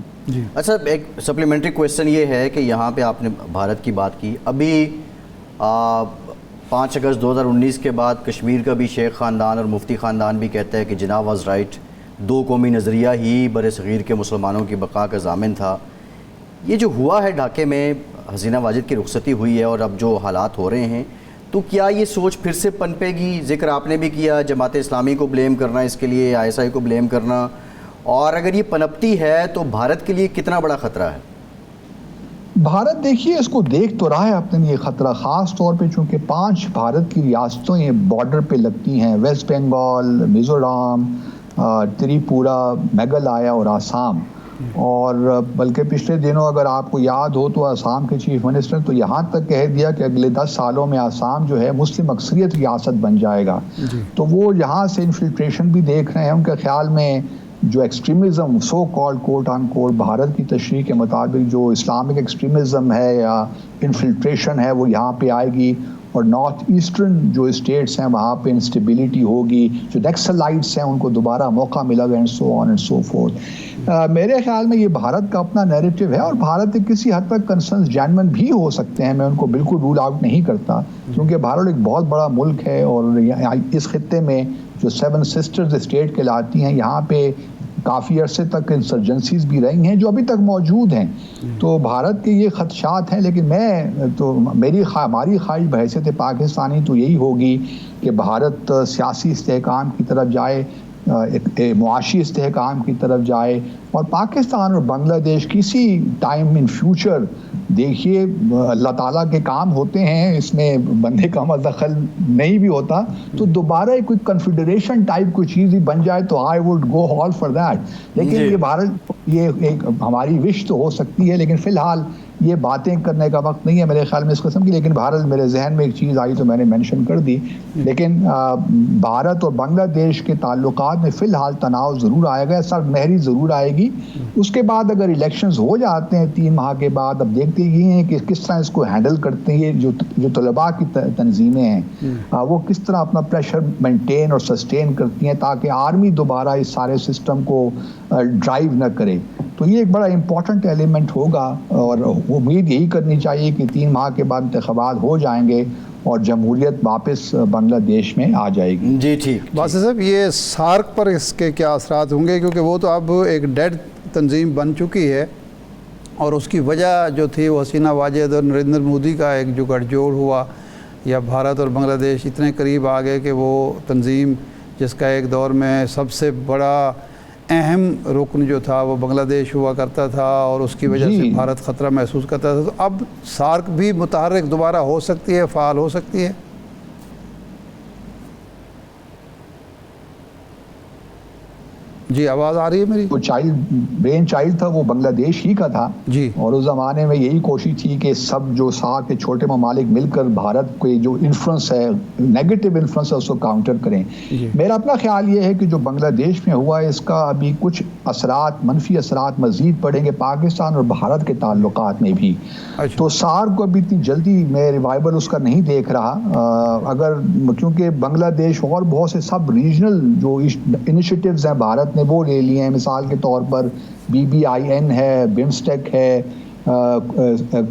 اچھا, ایک سپلیمنٹری کویسچن یہ ہے کہ یہاں پہ آپ نے بھارت کی بات کی, ابھی 5 اگست 2019 کے بعد کشمیر کا بھی شیخ خاندان اور مفتی خاندان بھی کہتا ہے کہ جناح واز رائٹ, 2 قومی نظریہ ہی بر صغیر کے مسلمانوں کی بقا کا ضامن تھا. یہ جو ہوا ہے ڈھاکے میں, حسینہ واجد کی رخصتی ہوئی ہے اور اب جو حالات ہو رہے ہیں, تو کیا یہ سوچ پھر سے پنپے گی؟ ذکر آپ نے بھی کیا جماعت اسلامی کو بلیم کرنا اس کے لیے, ISI کو بلیم کرنا, اور اگر یہ پنپتی ہے تو بھارت کے لیے کتنا بڑا خطرہ ہے؟ بھارت دیکھیے اس کو دیکھ تو رہا ہے اپنے یہ خطرہ, خاص طور پہ چونکہ 5 بھارت کی ریاستوں یہ بارڈر پہ لگتی ہیں, ویسٹ بنگال, میزورام, تریپورہ, میگھالیہ اور آسام. اور بلکہ پچھلے دنوں اگر آپ کو یاد ہو تو آسام کے چیف منسٹر نے تو یہاں تک کہہ دیا کہ اگلے 10 سالوں میں آسام جو ہے مسلم اکثریت ریاست بن جائے گا. تو وہ یہاں سے انفلٹریشن بھی دیکھ رہے ہیں. ان کے خیال میں جو ایکسٹریمزم سو کالڈ کوٹ آن کوٹ بھارت کی تشریح کے مطابق جو اسلامک ایکسٹریمزم ہے یا انفلٹریشن ہے وہ یہاں پہ آئے گی, اور نارتھ ایسٹرن جو اسٹیٹس ہیں وہاں پہ انسٹیبلٹی ہوگی, جو نیکسلائٹس ہیں ان کو دوبارہ موقع ملا گا, and so on and so forth. میرے خیال میں یہ بھارت کا اپنا نیریٹو ہے, اور بھارت کے کسی حد تک کنسرنز جینون بھی ہو سکتے ہیں, میں ان کو بالکل رول آؤٹ نہیں کرتا, کیونکہ بھارت ایک بہت بڑا ملک ہے اور اس خطے میں جو 7 سسٹرز اسٹیٹ کہلاتی ہیں, یہاں پہ کافی عرصے تک انسرجنسیز بھی رہی ہیں جو ابھی تک موجود ہیں. تو بھارت کے یہ خدشات ہیں, لیکن ہماری خواہش بحیثیت پاکستانی تو یہی ہوگی کہ بھارت سیاسی استحکام کی طرف جائے, معاشی استحکام کی طرف جائے, اور پاکستان اور بنگلہ دیش کسی ٹائم ان فیوچر, دیکھیے اللہ تعالیٰ کے کام ہوتے ہیں, اس میں بندے کا دخل نہیں بھی ہوتا, تو دوبارہ کوئی کنفیڈریشن ٹائپ کوئی چیز ہی بن جائے تو I would go all for that. لیکن یہ بھارت, یہ ایک ہماری وش تو ہو سکتی ہے, لیکن فی الحال یہ باتیں کرنے کا وقت نہیں ہے میرے خیال میں اس قسم کی. لیکن بھارت, میرے ذہن میں ایک چیز آئی تو میں نے مینشن کر دی, لیکن بھارت اور بنگلہ دیش کے تعلقات میں فی الحال تناؤ ضرور آئے گا, سر مہری ضرور آئے گی. اس کے بعد اگر الیکشنز ہو جاتے ہیں 3 ماہ کے بعد, اب دیکھتے یہ ہیں کہ کس طرح اس کو ہینڈل کرتے ہیں یہ جو طلباء کی تنظیمیں ہیں, وہ کس طرح اپنا پریشر مینٹین اور سسٹین کرتی ہیں تاکہ آرمی دوبارہ اس سارے سسٹم کو ڈرائیو نہ کرے. تو یہ ایک بڑا امپورٹنٹ ایلیمنٹ ہوگا, اور امید یہی کرنی چاہیے کہ 3 ماہ کے بعد انتخابات ہو جائیں گے اور جمہوریت واپس بنگلہ دیش میں آ جائے گی. جی ٹھیک. باسط صاحب, یہ سارک پر اس کے کیا اثرات ہوں گے, کیونکہ وہ تو اب ایک ڈیڈ تنظیم بن چکی ہے, اور اس کی وجہ جو تھی وہ حسینہ واجد اور نریندر مودی کا ایک جو گٹھ جوڑ ہوا, یا بھارت اور بنگلہ دیش اتنے قریب آ گئے کہ وہ تنظیم جس کا ایک دور میں سب سے بڑا اہم رکن جو تھا وہ بنگلہ دیش ہوا کرتا تھا, اور اس کی وجہ سے بھارت خطرہ محسوس کرتا تھا. تو اب سارک بھی متحرک دوبارہ ہو سکتی ہے, فعال ہو سکتی ہے. جی آواز آ رہی ہے میری؟ وہ برین چائلڈ تھا وہ بنگلہ دیش ہی کا تھا جی, اور اس زمانے میں یہی کوشش تھی کہ سب جو سارک کے چھوٹے ممالک مل کر بھارت کو جو انفلوئنس ہے, نیگیٹو انفلوئنس ہے, اس کو کاؤنٹر کریں. میرا اپنا خیال یہ ہے کہ جو بنگلہ دیش میں ہوا اس کا ابھی کچھ اثرات, منفی اثرات مزید پڑیں گے پاکستان اور بھارت کے تعلقات میں بھی. تو سارک کو ابھی اتنی جلدی میں ریوائول اس کا نہیں دیکھ رہا, اگر کیونکہ بنگلہ دیش اور بہت سے سب ریجنل جو انیشیٹیوز ہیں بھارت نے وہ لے لیے ہیں. مثال کے طور پر BBIN ہے, بمسٹیک ہے,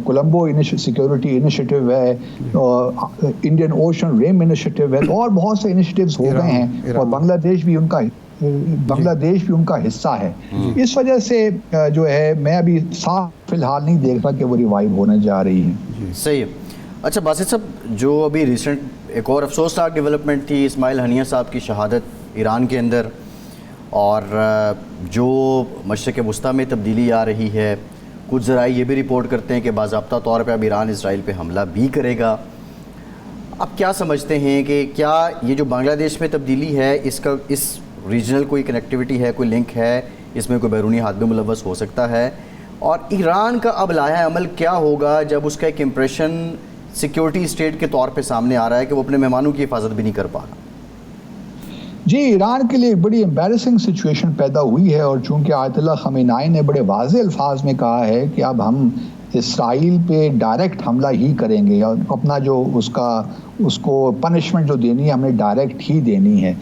کولمبو سیکیورٹی انیشیٹو ہے, انڈین اوشن ریم انیشیٹو ہے, اور بہت سے انیشیٹیوز ہو گئے ہیں, اور بنگلہ دیش بھی ان کا حصہ ہے. اس وجہ سے جو ہے میں ابھی صاف فی الحال نہیں دیکھ رہا کہ وہ ریوائیو ہونے جا رہی ہے. صحیح ہے. اچھا باسط صاحب, جو ابھی ریسنٹ ایک اور افسوسناک ڈیولپمنٹ تھی اسماعیل ہنیہ صاحب کی شہادت ایران کے اندر, اور جو مشرق وسطیٰ میں تبدیلی آ رہی ہے, کچھ ذرائع یہ بھی رپورٹ کرتے ہیں کہ باضابطہ طور پہ اب ایران اسرائیل پہ حملہ بھی کرے گا. اب کیا سمجھتے ہیں کہ کیا یہ جو بنگلہ دیش میں تبدیلی ہے اس ریجنل کوئی کنیکٹیوٹی ہے, کوئی لنک ہے, اس میں کوئی بیرونی ہاتھ بھی ملوث ہو سکتا ہے, اور ایران کا اب لائحہ عمل کیا ہوگا جب اس کا ایک امپریشن سیکیورٹی اسٹیٹ کے طور پہ سامنے آ رہا ہے کہ وہ اپنے مہمانوں کی حفاظت بھی نہیں کر پا رہا؟ جی, ایران کے لیے بڑی امبیرسنگ سچویشن پیدا ہوئی ہے, اور چونکہ آیت اللہ خمینائی نے بڑے واضح الفاظ میں کہا ہے کہ اب ہم اسرائیل پہ ڈائریکٹ حملہ ہی کریں گے, اور اپنا جو اس کو پنشمنٹ جو دینی ہے ہمیں ڈائریکٹ ہی دینی ہے.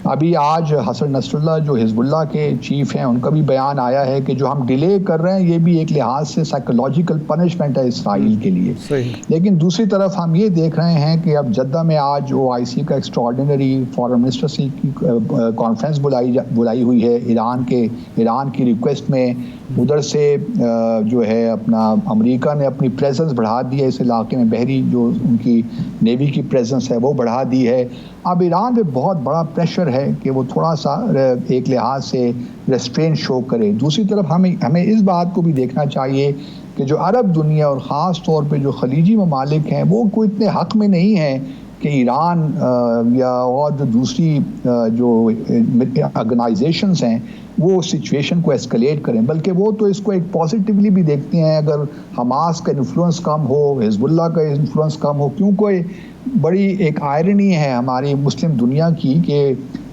ابھی آج حسن نصر اللہ جو حزب اللہ کے چیف ہیں ان کا بھی بیان آیا ہے کہ جو ہم ڈیلے کر رہے ہیں یہ بھی ایک لحاظ سے سائیکولوجیکل پنشمنٹ ہے اسرائیل کے لیے. لیکن دوسری طرف ہم یہ دیکھ رہے ہیں کہ اب جدہ میں آج OIC کا ایکسٹراڈنری فارن منسٹرز کی کانفرنس بلائی ہوئی ہے ایران کی ریکویسٹ میں. ادھر سے جو ہے اپنا امریکہ نے اپنی پریزنس بڑھا دی ہے اس علاقے میں, بحری جو ان کی نیوی کی پریزنس ہے وہ بڑھا دی ہے. اب ایران پہ بہت بڑا پریشر ہے کہ وہ تھوڑا سا ایک لحاظ سے ریسٹرین شو کرے. دوسری طرف ہمیں اس بات کو بھی دیکھنا چاہیے کہ جو عرب دنیا اور خاص طور پہ جو خلیجی ممالک ہیں وہ کوئی اتنے حق میں نہیں ہیں کہ ایران یا اور جو دوسری جو آرگنائزیشنز ہیں وہ سچویشن کو ایسکلیٹ کریں, بلکہ وہ تو اس کو ایک پازیٹیولی بھی دیکھتے ہیں. اگر حماس کا انفلوئنس کم ہو, حزب اللہ کا انفلوئنس کم ہو, کیونکہ بڑی ایک آئرنی ہے ہماری مسلم دنیا کی کہ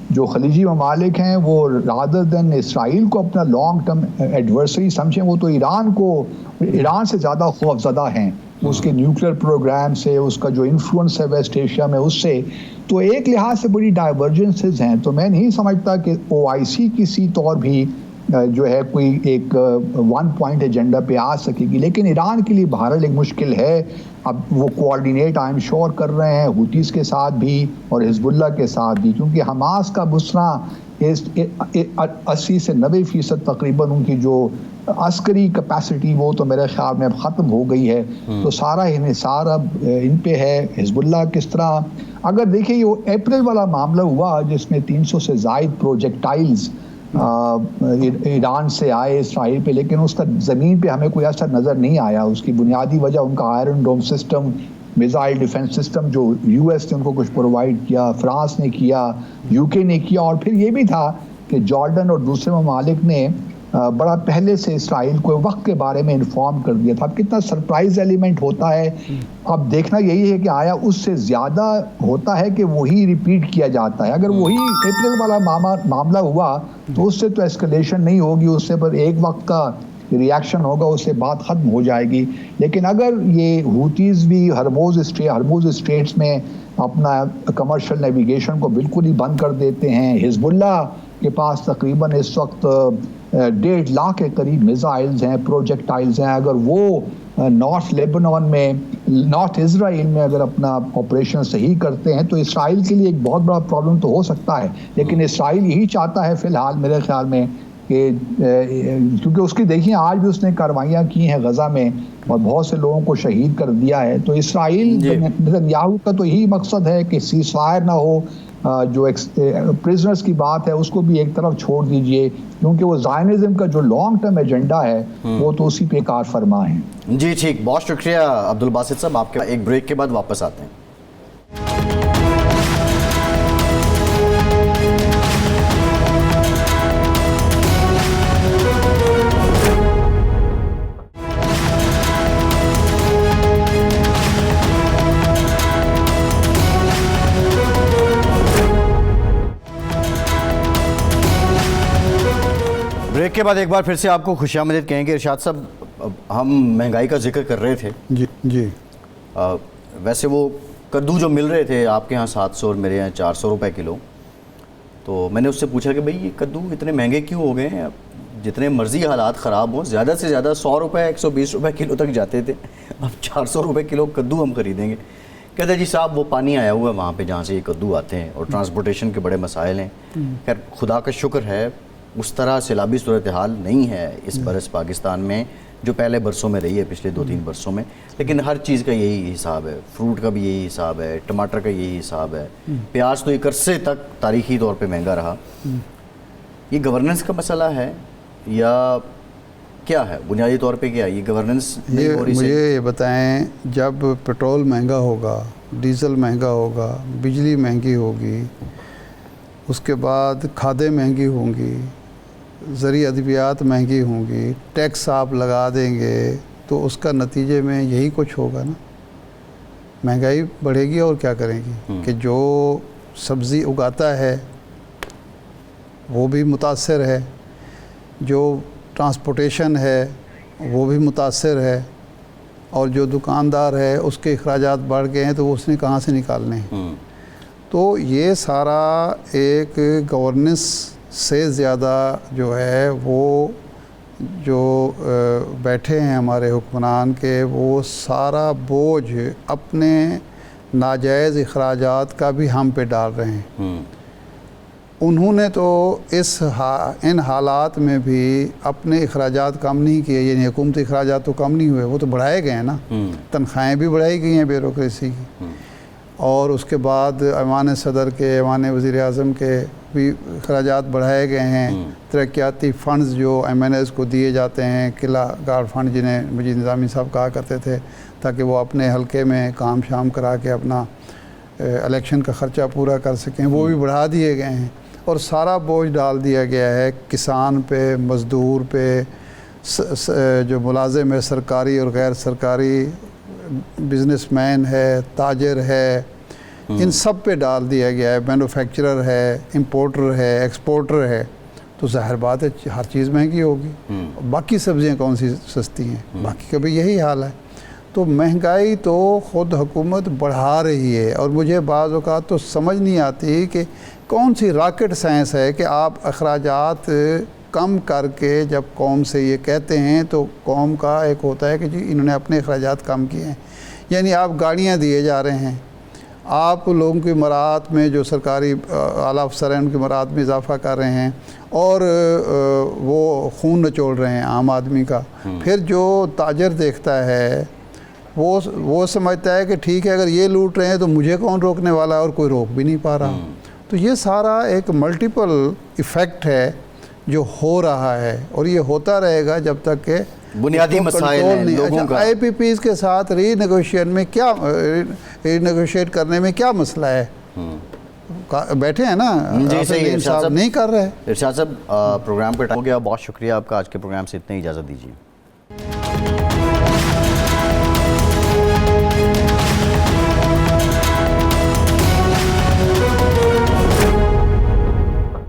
جو خلیجی ممالک ہیں وہ رادر دین اسرائیل کو اپنا لانگ ٹرم ایڈورسری سمجھیں, وہ تو ایران سے زیادہ خوف زدہ ہیں, اس کے نیوکلیر پروگرام سے, اس کا جو انفلوئنس ہے ویسٹ ایشیا میں اس سے. تو ایک لحاظ سے بڑی ڈائیورجنسز ہیں. تو میں نہیں سمجھتا کہ OIC کسی طور بھی جو ہے کوئی ایک 1 پوائنٹ ایجنڈا پہ آ سکے گی. لیکن ایران کے لیے بہرحال ایک مشکل ہے. اب وہ کوآرڈینیٹ آئی ایم شور کر رہے ہیں ہوتیز کے ساتھ بھی اور حزب اللہ کے ساتھ بھی, کیونکہ حماس کا بسنا 80 سے 90% تقریباً ان کی جو عسکری کیپیسٹی وہ تو میرے خیال میں اب ختم ہو گئی ہے. تو سارا انحصار اب ان پہ ہے. حزب اللہ کس طرح اگر دیکھیں یہ اپریل والا معاملہ ہوا جس میں 300 سے زائد پروجیکٹائلز ایران سے آئے اسرائیل پہ, لیکن اس کا زمین پہ ہمیں کوئی اثر نظر نہیں آیا. اس کی بنیادی وجہ ان کا Iron Dome system, missile defence system جو یو ایس نے ان کو کچھ پرووائڈ کیا, فرانس نے کیا, یو کے نے کیا, اور پھر یہ بھی تھا کہ جارڈن اور دوسرے ممالک نے بڑا پہلے سے اسرائیل کو وقت کے بارے میں انفارم کر دیا تھا. اب کتنا سرپرائز ایلیمنٹ ہوتا ہے, اب دیکھنا یہی ہے کہ آیا اس سے زیادہ ہوتا ہے کہ وہی ریپیٹ کیا جاتا ہے. اگر وہی اپریل والا معاملہ ہوا تو اس سے تو اسکلیشن نہیں ہوگی, اس سے پر ایک وقت کا ریاکشن ہوگا, اس سے بات ختم ہو جائے گی. لیکن اگر یہ ہوتیز بھی ہرموز اسٹریٹس میں اپنا کمرشل نیویگیشن کو بالکل ہی بند کر دیتے ہیں, حزب اللہ کے پاس تقریباً اس وقت 1.5 لاکھ کے قریب میزائلز ہیں, پروجیکٹائلز ہیں, اگر وہ نارتھ لیبنان میں, نارتھ اسرائیل میں اگر اپنا آپریشن صحیح کرتے ہیں تو اسرائیل کے لیے ایک بہت بڑا پرابلم تو ہو سکتا ہے. لیکن اسرائیل یہی چاہتا ہے فی الحال میرے خیال میں کہ کیونکہ اس کی دیکھیں آج بھی اس نے کاروائیاں کی ہیں غزہ میں اور بہت سے لوگوں کو شہید کر دیا ہے. تو اسرائیل نیتنیاہو کا تو یہی مقصد ہے کہ سیز فائر نہ ہو, جو پرزنرز کی بات ہے اس کو بھی ایک طرف چھوڑ دیجئے, کیونکہ وہ زائنزم کا جو لانگ ٹرم ایجنڈا ہے وہ تو اسی پہ کار فرما ہے. جی ٹھیک, بہت شکریہ عبدالباسط صاحب. آپ کے ایک بریک کے بعد واپس آتے ہیں. بریک کے بعد ایک بار پھر سے آپ کو خوش آمدید کہیں گے. ارشاد صاحب, ہم مہنگائی کا ذکر کر رہے تھے. جی ویسے وہ کدو جو مل رہے تھے آپ کے ہاں 700 اور میرے یہاں 400 روپے کلو, تو میں نے اس سے پوچھا کہ بھئی یہ کدو اتنے مہنگے کیوں ہو گئے ہیں؟ جتنے مرضی حالات خراب ہوں, زیادہ سے زیادہ 100 روپے 120 روپے کلو تک جاتے تھے, اب 400 روپے کلو کدو ہم خریدیں گے. کہتے ہیں جی صاحب وہ پانی آیا ہوا ہے وہاں پہ جہاں سے یہ کدو آتے ہیں, اور ٹرانسپورٹیشن کے بڑے مسائل ہیں. خیر خدا کا شکر ہے اس طرح سیلابی صورتحال نہیں ہے اس برس پاکستان میں جو پہلے برسوں میں رہی ہے, پچھلے 2-3 برسوں میں. لیکن ہر چیز کا یہی حساب ہے, فروٹ کا بھی یہی حساب ہے, ٹماٹر کا یہی حساب ہے, پیاز تو ایک عرصے تک تاریخی طور پہ مہنگا رہا. یہ گورننس کا مسئلہ ہے یا کیا ہے بنیادی طور پہ؟ کیا یہ گورننس نہیں ہو رہی؟ مجھے یہ بتائیں, جب پیٹرول مہنگا ہوگا, ڈیزل مہنگا ہوگا, بجلی مہنگی ہوگی, اس کے بعد کھادیں مہنگی ہوں گی, زرعی ادویات مہنگی ہوں گی, ٹیکس آپ لگا دیں گے, تو اس کا نتیجے میں یہی کچھ ہوگا نا, مہنگائی بڑھے گی. اور کیا کریں گی کہ جو سبزی اگاتا ہے وہ بھی متاثر ہے, جو ٹرانسپورٹیشن ہے وہ بھی متاثر ہے, اور جو دکاندار ہے اس کے اخراجات بڑھ گئے ہیں تو وہ اس نے کہاں سے نکالنے ہیں. تو یہ سارا ایک گورننس سے زیادہ جو ہے وہ جو بیٹھے ہیں ہمارے حکمران کے, وہ سارا بوجھ اپنے ناجائز اخراجات کا بھی ہم پہ ڈال رہے ہیں. انہوں نے تو ان حالات میں بھی اپنے اخراجات کم نہیں کیے, یعنی حکومتی اخراجات تو کم نہیں ہوئے, وہ تو بڑھائے گئے ہیں نا. تنخواہیں بھی بڑھائی گئی ہیں بیوروکریسی کی, اور اس کے بعد ایوان صدر کے, ایوان وزیر اعظم کے بھی اخراجات بڑھائے گئے ہیں. ترقیاتی فنڈز جو ایم این ایز کو دیے جاتے ہیں, قلعہ گارڈ فنڈ جنہیں مجید نظامی صاحب کہا کرتے تھے, تاکہ وہ اپنے حلقے میں کام شام کرا کے اپنا الیکشن کا خرچہ پورا کر سکیں, وہ بھی بڑھا دیے گئے ہیں. اور سارا بوجھ ڈال دیا گیا ہے کسان پہ, مزدور پہ, جو ملازم ہے سرکاری اور غیر سرکاری, بزنس مین ہے, تاجر ہے, ان سب پہ ڈال دیا گیا ہے. مینوفیکچرر ہے, امپورٹر ہے, ایکسپورٹر ہے. تو ظاہر بات ہے ہر چیز مہنگی ہوگی. باقی سبزیاں کون سی سستی ہیں؟ باقی کا بھی یہی حال ہے. تو مہنگائی تو خود حکومت بڑھا رہی ہے, اور مجھے بعض اوقات تو سمجھ نہیں آتی کہ کون سی راکٹ سائنس ہے کہ آپ اخراجات کم کر کے جب قوم سے یہ کہتے ہیں تو قوم کا ایک ہوتا ہے کہ جی انہوں نے اپنے اخراجات کم کیے ہیں. یعنی آپ گاڑیاں دیے جا رہے ہیں, آپ لوگوں کی مراعات میں جو سرکاری اعلیٰ افسر ہیں ان کی مراعات میں اضافہ کر رہے ہیں اور وہ خون نچوڑ رہے ہیں عام آدمی کا. پھر جو تاجر دیکھتا ہے وہ سمجھتا ہے کہ ٹھیک ہے اگر یہ لوٹ رہے ہیں تو مجھے کون روکنے والا ہے, اور کوئی روک بھی نہیں پا رہا. تو یہ سارا ایک ملٹیپل ایفیکٹ ہے جو ہو رہا ہے, اور یہ ہوتا رہے گا جب تک کہ بنیادی مسائل ہیں لوگوں کا. آئی پی پیز کے ساتھ ری نیگوشیٹ کرنے میں کیا مسئلہ ہے؟ بیٹھے ہیں نا, جی صحیح. نہیں کر رہے. ارشاد صاحب پروگرام کا ٹائم ہو گیا, بہت شکریہ آپ کا. آج کے پروگرام سے اتنے اجازت دیجیے.